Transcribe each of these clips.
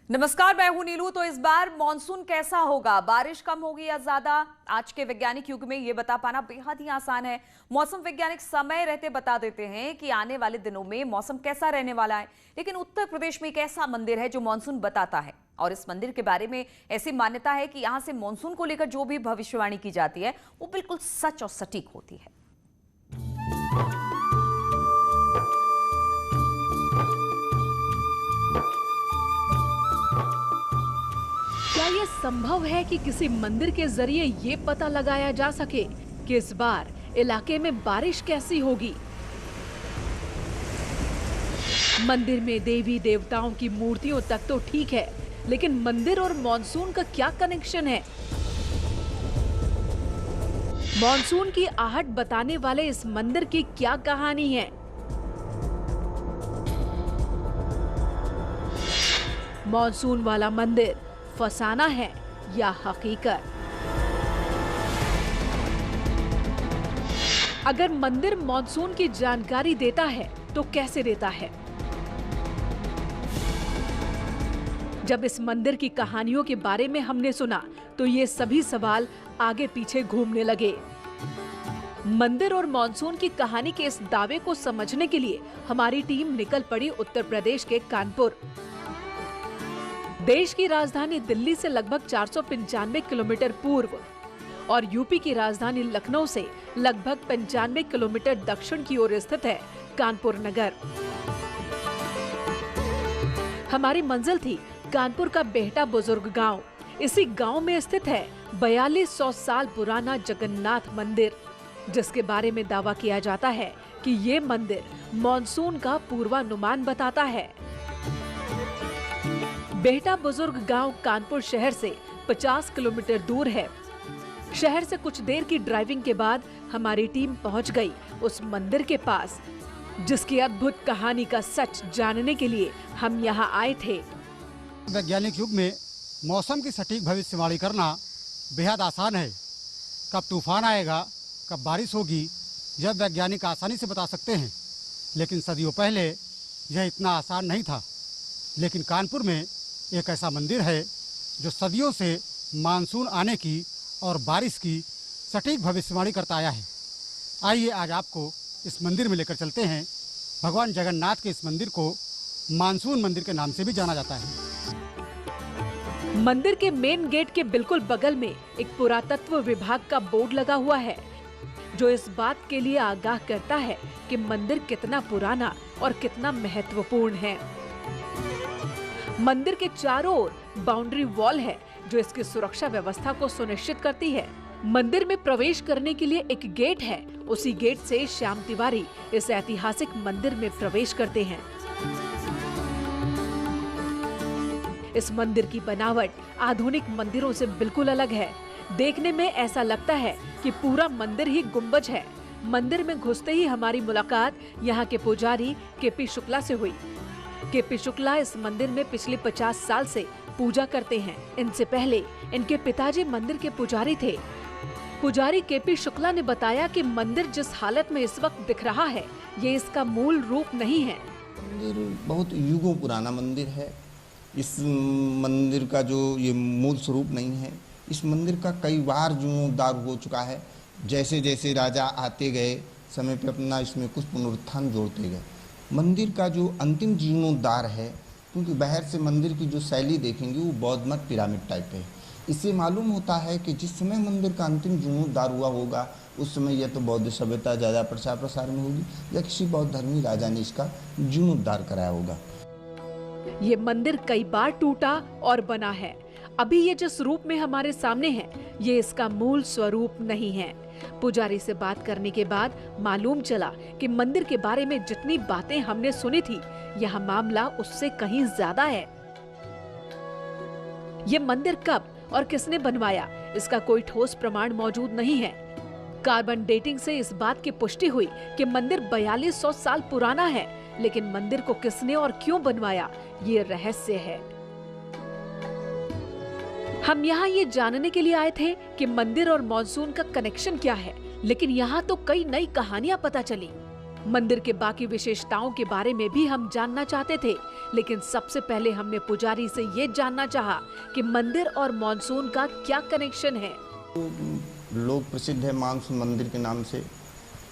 नमस्कार, मैं हूं नीलू। तो इस बार मॉनसून कैसा होगा, बारिश कम होगी या ज्यादा? आज के वैज्ञानिक युग में ये बता पाना बेहद ही आसान है। मौसम वैज्ञानिक समय रहते बता देते हैं कि आने वाले दिनों में मौसम कैसा रहने वाला है। लेकिन उत्तर प्रदेश में एक ऐसा मंदिर है जो मॉनसून बताता है, और इस मंदिर के बारे में ऐसी मान्यता है कि यहां से मॉनसून को लेकर जो भी भविष्यवाणी की जाती है वो बिल्कुल सच और सटीक होती है। क्या ये संभव है कि किसी मंदिर के जरिए ये पता लगाया जा सके कि इस बार इलाके में बारिश कैसी होगी? मंदिर में देवी देवताओं की मूर्तियों तक तो ठीक है, लेकिन मंदिर और मॉनसून का क्या कनेक्शन है? मॉनसून की आहट बताने वाले इस मंदिर की क्या कहानी है? मॉनसून वाला मंदिर फसाना है या हकीकत? अगर मंदिर मॉनसून की जानकारी देता है तो कैसे देता है? जब इस मंदिर की कहानियों के बारे में हमने सुना तो ये सभी सवाल आगे पीछे घूमने लगे। मंदिर और मॉनसून की कहानी के इस दावे को समझने के लिए हमारी टीम निकल पड़ी उत्तर प्रदेश के कानपुर। देश की राजधानी दिल्ली से लगभग 495 किलोमीटर पूर्व और यूपी की राजधानी लखनऊ से लगभग 95 किलोमीटर दक्षिण की ओर स्थित है कानपुर नगर। हमारी मंजिल थी कानपुर का बेहटा बुजुर्ग गांव। इसी गांव में स्थित है 4200 साल पुराना जगन्नाथ मंदिर, जिसके बारे में दावा किया जाता है कि ये मंदिर मॉनसून का पूर्वानुमान बताता है। बेहटा बुजुर्ग गांव कानपुर शहर से 50 किलोमीटर दूर है। शहर से कुछ देर की ड्राइविंग के बाद हमारी टीम पहुंच गई उस मंदिर के पास, जिसकी अद्भुत कहानी का सच जानने के लिए हम यहां आए थे। वैज्ञानिक युग में मौसम की सटीक भविष्यवाणी करना बेहद आसान है। कब तूफान आएगा, कब बारिश होगी, यह वैज्ञानिक आसानी से बता सकते हैं। लेकिन सदियों पहले यह इतना आसान नहीं था। लेकिन कानपुर में एक ऐसा मंदिर है जो सदियों से मानसून आने की और बारिश की सटीक भविष्यवाणी करता आया है। आइए आज आपको इस मंदिर में लेकर चलते हैं। भगवान जगन्नाथ के इस मंदिर को मानसून मंदिर के नाम से भी जाना जाता है। मंदिर के मेन गेट के बिल्कुल बगल में एक पुरातत्व विभाग का बोर्ड लगा हुआ है, जो इस बात के लिए आगाह करता है कि मंदिर कितना पुराना और कितना महत्वपूर्ण है। मंदिर के चारों ओर बाउंड्री वॉल है जो इसकी सुरक्षा व्यवस्था को सुनिश्चित करती है। मंदिर में प्रवेश करने के लिए एक गेट है। उसी गेट से श्याम तिवारी इस ऐतिहासिक मंदिर में प्रवेश करते हैं। इस मंदिर की बनावट आधुनिक मंदिरों से बिल्कुल अलग है। देखने में ऐसा लगता है कि पूरा मंदिर ही गुंबज है। मंदिर में घुसते ही हमारी मुलाकात यहाँ के पुजारी केपी शुक्ला से हुई। केपी शुक्ला इस मंदिर में पिछले 50 साल से पूजा करते हैं। इनसे पहले इनके पिताजी मंदिर के पुजारी थे। पुजारी केपी शुक्ला ने बताया कि मंदिर जिस हालत में इस वक्त दिख रहा है, ये इसका मूल रूप नहीं है। मंदिर बहुत युगों पुराना मंदिर है। इस मंदिर का जो ये मूल स्वरूप नहीं है। इस मंदिर का कई बार जीर्णोद्धार हो चुका है। जैसे जैसे राजा आते गए, समय पे अपना इसमें कुछ पुनरुत्थान जोड़ते गए। मंदिर का जो अंतिम जीर्णोद्धार है, क्योंकि बाहर से मंदिर की जो शैली देखेंगे वो बौद्ध मठ पिरामिड टाइप है। इससे मालूम होता है कि जिस समय मंदिर का अंतिम जीर्णोद्धार हुआ होगा, उस समय यह तो बौद्ध सभ्यता ज़्यादा प्रचार प्रसार में होगी या किसी बौद्ध धर्मी राजा ने इसका जीर्णोद्धार कराया होगा। ये मंदिर कई बार टूटा और बना है। अभी ये जिस रूप में हमारे सामने है, ये इसका मूल स्वरूप नहीं है। पुजारी से बात करने के बाद मालूम चला कि मंदिर के बारे में जितनी बातें हमने सुनी थी, यह मामला उससे कहीं ज्यादा है। ये मंदिर कब और किसने बनवाया, इसका कोई ठोस प्रमाण मौजूद नहीं है। कार्बन डेटिंग से इस बात की पुष्टि हुई कि मंदिर 4200 साल पुराना है, लेकिन मंदिर को किसने और क्यों बनवाया, ये रहस्य है। हम यहाँ ये जानने के लिए आए थे कि मंदिर और मॉनसून का कनेक्शन क्या है, लेकिन यहाँ तो कई नई कहानियां पता चली। मंदिर के बाकी विशेषताओं के बारे में भी हम जानना चाहते थे, लेकिन सबसे पहले हमने पुजारी से ये जानना चाहा कि मंदिर और मानसून का क्या कनेक्शन है। लोग प्रसिद्ध है मानसून मंदिर के नाम से।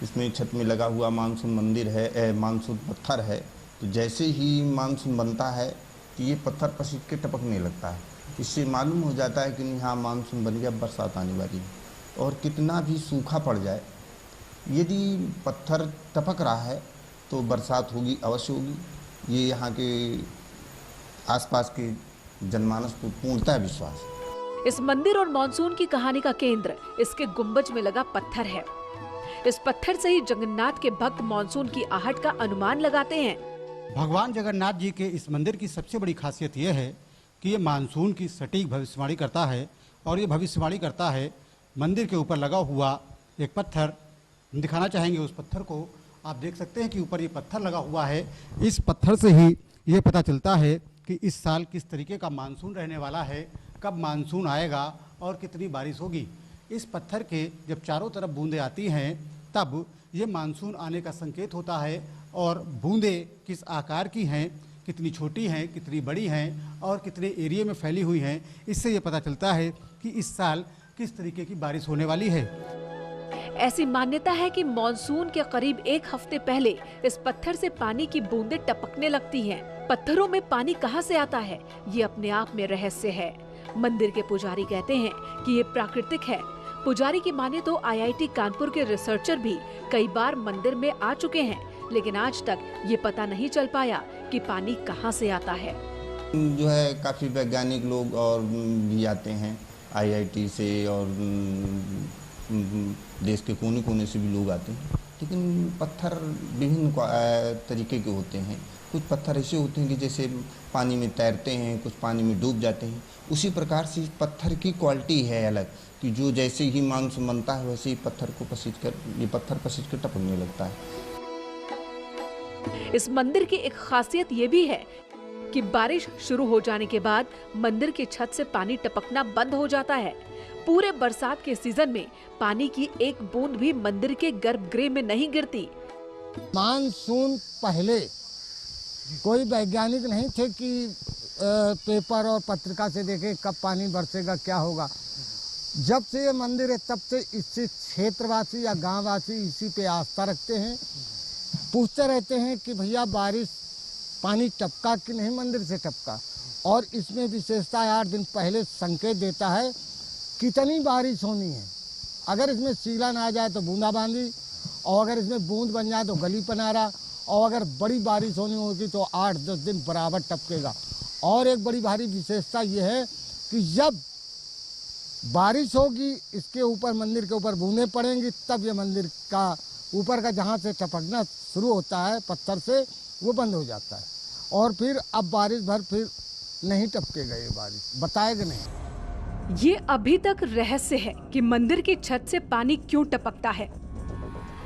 इसमें छत में लगा हुआ मानसून मंदिर है, मानसून पत्थर है। तो जैसे ही मानसून बनता है तो ये पत्थर पसीज के टपकने लगता है। इससे मालूम हो जाता है कि नहीं, हाँ मानसून बन गया, बरसात आने वाली है। और कितना भी सूखा पड़ जाए, यदि पत्थर टपक रहा है तो बरसात होगी, अवश्य होगी। ये यहाँ के आसपास के जनमानस को पूर्णतः विश्वास है। इस मंदिर और मानसून की कहानी का केंद्र इसके गुंबज में लगा पत्थर है। इस पत्थर से ही जगन्नाथ के भक्त मानसून की आहट का अनुमान लगाते हैं। भगवान जगन्नाथ जी के इस मंदिर की सबसे बड़ी खासियत यह है कि ये मानसून की सटीक भविष्यवाणी करता है। और ये भविष्यवाणी करता है मंदिर के ऊपर लगा हुआ एक पत्थर। दिखाना चाहेंगे उस पत्थर को। आप देख सकते हैं कि ऊपर ये पत्थर लगा हुआ है। इस पत्थर से ही ये पता चलता है कि इस साल किस तरीके का मानसून रहने वाला है, कब मानसून आएगा और कितनी बारिश होगी। इस पत्थर के जब चारों तरफ बूंदें आती हैं तब ये मानसून आने का संकेत होता है। और बूंदें किस आकार की हैं, कितनी छोटी हैं, कितनी बड़ी हैं और कितने एरिया में फैली हुई हैं, इससे ये पता चलता है कि इस साल किस तरीके की बारिश होने वाली है। ऐसी मान्यता है कि मॉनसून के करीब एक हफ्ते पहले इस पत्थर से पानी की बूंदें टपकने लगती हैं। पत्थरों में पानी कहां से आता है, ये अपने आप में रहस्य है। मंदिर के पुजारी कहते हैं कि ये प्राकृतिक है। पुजारी की माने तो IIT कानपुर के रिसर्चर भी कई बार मंदिर में आ चुके हैं, लेकिन आज तक ये पता नहीं चल पाया कि पानी कहां से आता है। जो है काफ़ी वैज्ञानिक लोग और भी आते हैं IIT से, और देश के कोने कोने से भी लोग आते हैं। लेकिन पत्थर विभिन्न तरीके के होते हैं। कुछ पत्थर ऐसे होते हैं कि जैसे पानी में तैरते हैं, कुछ पानी में डूब जाते हैं। उसी प्रकार से पत्थर की क्वालिटी है अलग, कि जो जैसे ही मानसून बनता है वैसे ही पत्थर पसीज कर टपकने लगता है। इस मंदिर की एक खासियत ये भी है कि बारिश शुरू हो जाने के बाद मंदिर की छत से पानी टपकना बंद हो जाता है। पूरे बरसात के सीजन में पानी की एक बूंद भी मंदिर के गर्भगृह में नहीं गिरती। मानसून पहले कोई वैज्ञानिक नहीं थे कि पेपर और पत्रिका से देखे कब पानी बरसेगा, क्या होगा। जब से ये मंदिर है तब से इससे क्षेत्रवासी या गांववासी इसी पे आस्था रखते हैं। पूछते रहते हैं कि भैया बारिश पानी टपका कि नहीं, मंदिर से टपका। और इसमें विशेषता 8 दिन पहले संकेत देता है कितनी बारिश होनी है। अगर इसमें सीलन आ जाए तो बूंदाबांदी, और अगर इसमें बूंद बन जाए तो गली पनारा, और अगर बड़ी बारिश होनी होगी तो 8-10 दिन बराबर टपकेगा। और एक बड़ी भारी विशेषता यह है कि जब बारिश होगी इसके ऊपर, मंदिर के ऊपर बूंदें पड़ेंगी, तब ये मंदिर का ऊपर का जहाँ से टपकना शुरू होता है पत्थर से, वो बंद हो जाता है। और फिर अब बारिश भर फिर नहीं टपकेगा ये बारिश, बताएगा नहीं। ये अभी तक रहस्य है कि मंदिर की छत से पानी क्यों टपकता है।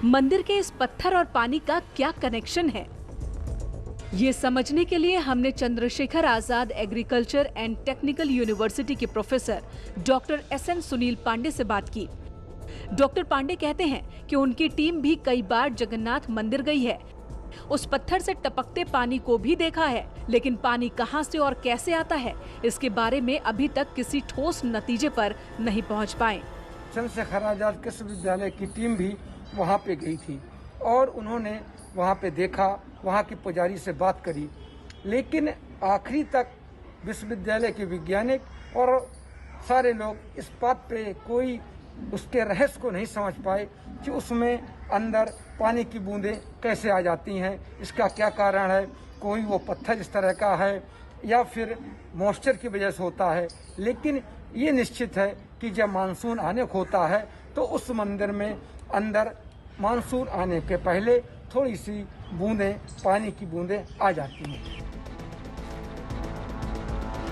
मंदिर के इस पत्थर और पानी का क्या कनेक्शन है, ये समझने के लिए हमने Chandrashekhar Azad agriculture and technical university के professor doctor SN Sunil Pandey से बात की। डॉक्टर पांडे कहते हैं कि उनकी टीम भी कई बार जगन्नाथ मंदिर गई है, उस पत्थर से टपकते पानी को भी देखा है, लेकिन पानी कहां से और कैसे आता है इसके बारे में अभी तक किसी ठोस नतीजे पर नहीं पहुंच पाए। चंद्रशेखर आजाद कृषि विश्वविद्यालय की टीम भी वहाँ पे गई थी और उन्होंने वहाँ पे देखा, वहाँ की पुजारी से बात करी, लेकिन आखिरी तक विश्वविद्यालय के वैज्ञानिक और सारे लोग इस बात पे कोई उसके रहस्य को नहीं समझ पाए कि उसमें अंदर पानी की बूंदें कैसे आ जाती हैं, इसका क्या कारण है। कोई वो पत्थर इस तरह का है या फिर मॉइस्चर की वजह से होता है, लेकिन ये निश्चित है कि जब मानसून आने को होता है तो उस मंदिर में अंदर मानसून आने के पहले थोड़ी सी बूंदें, पानी की बूंदें आ जाती हैं।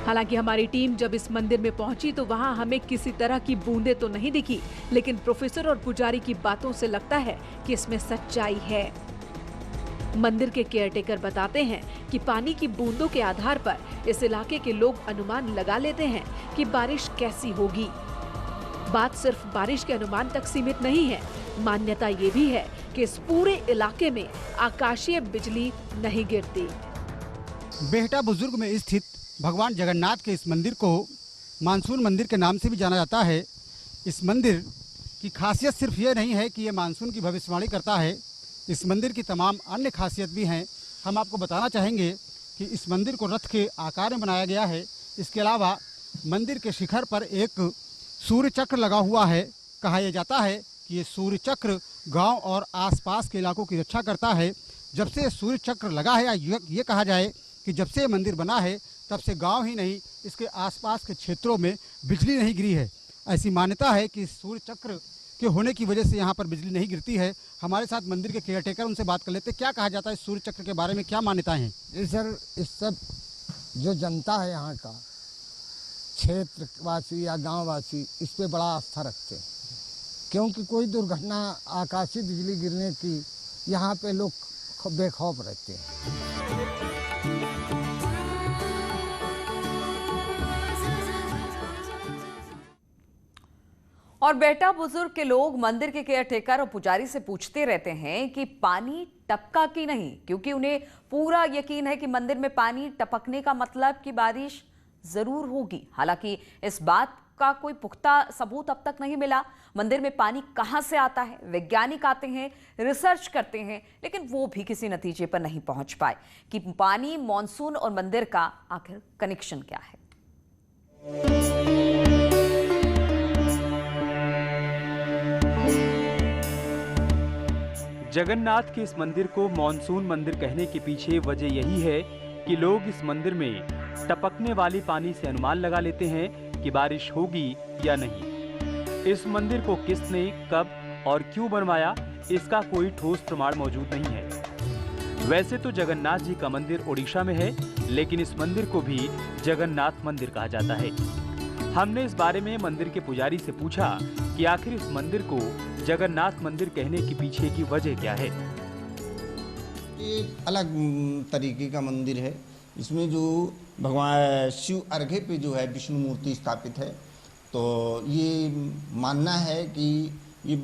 हालांकि हमारी टीम जब इस मंदिर में पहुंची तो वहां हमें किसी तरह की बूंदें तो नहीं दिखी, लेकिन प्रोफेसर और पुजारी की बातों से लगता है कि इसमें सच्चाई है। मंदिर के केयरटेकर बताते हैं कि पानी की बूंदों के आधार पर इस इलाके के लोग अनुमान लगा लेते हैं कि बारिश कैसी होगी। बात सिर्फ बारिश के अनुमान तक सीमित नहीं है, मान्यता ये भी है कि इस पूरे इलाके में आकाशीय बिजली नहीं गिरती। बेहटा बुजुर्ग में स्थित भगवान जगन्नाथ के इस मंदिर को मानसून मंदिर के नाम से भी जाना जाता है। इस मंदिर की खासियत सिर्फ ये नहीं है कि ये मानसून की भविष्यवाणी करता है, इस मंदिर की तमाम अन्य खासियत भी हैं। हम आपको बताना चाहेंगे कि इस मंदिर को रथ के आकार में बनाया गया है। इसके अलावा मंदिर के शिखर पर एक सूर्य चक्र लगा हुआ है। कहा यह जाता है कि ये सूर्य चक्र गांव और आसपास के इलाकों की रक्षा करता है। जब से सूर्य चक्र लगा है, या ये कहा जाए कि जब से मंदिर बना है तब से गांव ही नहीं, इसके आसपास के क्षेत्रों में बिजली नहीं गिरी है। ऐसी मान्यता है कि सूर्य चक्र के होने की वजह से यहाँ पर बिजली नहीं गिरती है। हमारे साथ मंदिर के केयरटेकर, उनसे बात कर लेते हैं। क्या कहा जाता है सूर्य चक्र के बारे में, क्या मान्यताएं हैं? जी सर, इस सब जो जनता है यहाँ का, क्षेत्रवासी या गांववासी, इस पे बड़ा आस्था रखते हैं, क्योंकि कोई दुर्घटना, आकाशीय बिजली गिरने की यहाँ पे लोग बेखौफ रहते हैं। और बेटा बुजुर्ग के लोग मंदिर के केयरटेकर और पुजारी से पूछते रहते हैं कि पानी टपका कि नहीं, क्योंकि उन्हें पूरा यकीन है कि मंदिर में पानी टपकने का मतलब कि बारिश जरूर होगी। हालांकि इस बात का कोई पुख्ता सबूत अब तक नहीं मिला। मंदिर में पानी कहां से आता है, वैज्ञानिक आते हैं, रिसर्च करते हैं, लेकिन वो भी किसी नतीजे पर नहीं पहुंच पाए कि पानी, मॉनसून और मंदिर का आखिर कनेक्शन क्या है। जगन्नाथ के इस मंदिर को मॉनसून मंदिर कहने के पीछे वजह यही है कि लोग इस मंदिर में टपकने वाली पानी से अनुमान लगा लेते हैं कि बारिश होगी या नहीं। इस मंदिर को किसने, कब और क्यों बनवाया, इसका कोई ठोस प्रमाण मौजूद नहीं है। वैसे तो जगन्नाथ जी का मंदिर ओडिशा में है, लेकिन इस मंदिर को भी जगन्नाथ मंदिर कहा जाता है। हमने इस बारे में मंदिर के पुजारी से पूछा कि आखिर इस मंदिर को जगन्नाथ मंदिर कहने के पीछे की वजह क्या है। ये अलग तरीके का मंदिर है। इसमें जो भगवान शिव अर्घ्य पे जो है विष्णु मूर्ति स्थापित है, तो ये मानना है कि ये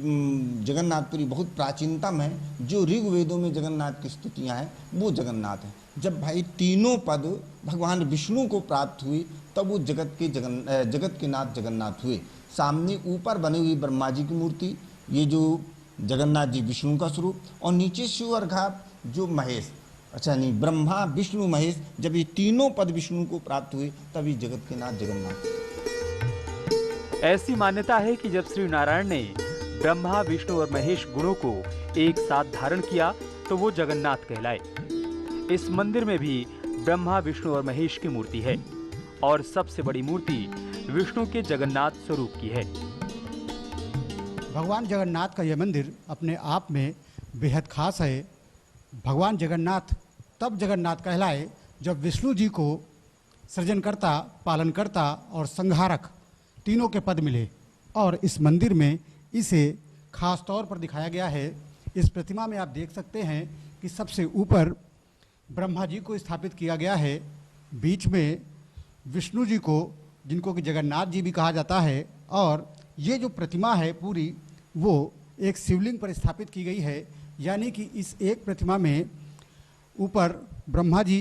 जगन्नाथपुरी बहुत प्राचीनतम है। जो ऋग्वेदों में जगन्नाथ की स्तुतियाँ हैं वो जगन्नाथ है। जब भाई तीनों पद भगवान विष्णु को प्राप्त हुई तब वो जगत के नाथ जगन्नाथ हुए। सामने ऊपर बनी हुई ब्रह्मा जी की मूर्ति, ये जो जगन्नाथ जी विष्णु का स्वरूप, और नीचे शिव अर्घा जो महेश, अच्छा नहीं, ब्रह्मा विष्णु महेश, जब ये तीनों पद विष्णु को प्राप्त हुए तभी जगत के नाथ जगन्नाथ। ऐसी मान्यता है कि जब श्री नारायण ने ब्रह्मा, विष्णु और महेश गुणों को एक साथ धारण किया तो वो जगन्नाथ कहलाए। इस मंदिर में भी ब्रह्मा, विष्णु और महेश की मूर्ति है और सबसे बड़ी मूर्ति विष्णु के जगन्नाथ स्वरूप की है। भगवान जगन्नाथ का यह मंदिर अपने आप में बेहद खास है। भगवान जगन्नाथ तब जगन्नाथ कहलाए जब विष्णु जी को सृजनकर्ता, पालनकर्ता और संहारक तीनों के पद मिले, और इस मंदिर में इसे खास तौर पर दिखाया गया है। इस प्रतिमा में आप देख सकते हैं कि सबसे ऊपर ब्रह्मा जी को स्थापित किया गया है, बीच में विष्णु जी को, जिनको कि जगन्नाथ जी भी कहा जाता है, और ये जो प्रतिमा है पूरी वो एक शिवलिंग पर स्थापित की गई है। यानी कि इस एक प्रतिमा में ऊपर ब्रह्मा जी,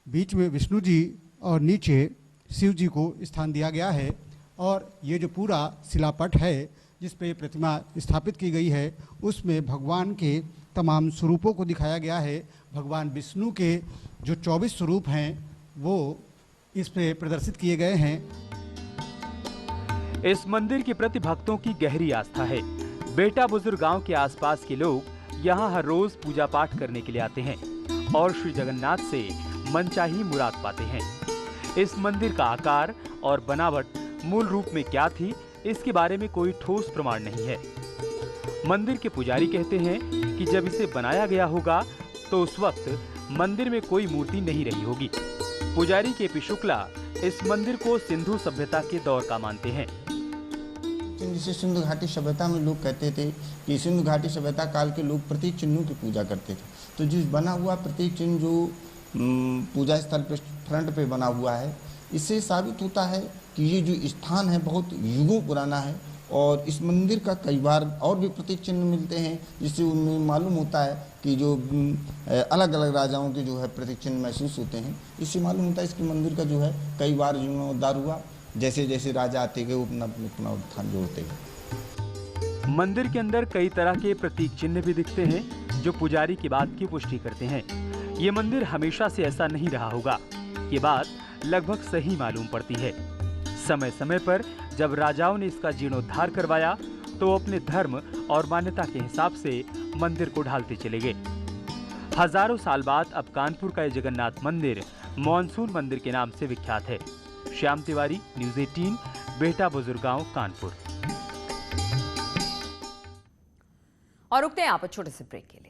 बीच में विष्णु जी और नीचे शिव जी को स्थान दिया गया है। और ये जो पूरा शिलापट है जिस पे प्रतिमा स्थापित की गई है उसमें भगवान के तमाम स्वरूपों को दिखाया गया है। भगवान विष्णु के जो 24 स्वरूप हैं वो इस पे प्रदर्शित किए गए हैं। इस मंदिर के प्रति भक्तों की गहरी आस्था है। बेटा बुजुर्ग गांव के आसपास के लोग यहां हर रोज पूजा पाठ करने के लिए आते हैं और श्री जगन्नाथ से मनचाही मुराद पाते हैं। इस मंदिर का आकार और बनावट मूल रूप में क्या थी, इसके बारे में कोई ठोस प्रमाण नहीं है। मंदिर के पुजारी कहते हैं कि जब इसे बनाया गया होगा तो उस वक्त मंदिर में कोई मूर्ति नहीं रही होगी। पुजारी के.पी. शुक्ला इस मंदिर को सिंधु सभ्यता के दौर का मानते हैं। जिसे सिंधु घाटी सभ्यता में लोग कहते थे कि सिंधु घाटी सभ्यता काल के लोग प्रतीक चिन्हों की पूजा करते थे। तो जो बना हुआ प्रतीक चिन्ह जो पूजा स्थल पे फ्रंट पे बना हुआ है, इससे साबित होता है कि ये जो स्थान है बहुत युगों पुराना है और इस मंदिर का कई बार और भी प्रतीक चिन्ह मिलते हैं, जिससे उनमें मालूम होता है कि जो अलग अलग राजाओं के जो है प्रतीक चिन्ह महसूस होते हैं। इससे मालूम होता है इसके मंदिर का जो है कई बार जीर्णोद्धार हुआ, जैसे जैसे राजा आते गए वो अपना उत्थान जोड़ते गए। मंदिर के अंदर कई तरह के प्रतीक चिन्ह भी दिखते हैं जो पुजारी की बात की पुष्टि करते हैं। ये मंदिर हमेशा से ऐसा नहीं रहा होगा, ये बात लगभग सही मालूम पड़ती है। समय समय पर जब राजाओं ने इसका जीर्णोद्धार करवाया तो वो अपने धर्म और मान्यता के हिसाब से मंदिर को ढालते चले गए। हजारों साल बाद अब कानपुर का ये जगन्नाथ मंदिर मॉनसून मंदिर के नाम से विख्यात है। श्याम तिवारी, न्यूज़ 18, बेहटा बुजुर्गांव, कानपुर। और रुकते हैं यहाँ पर छोटे से ब्रेक के लिए।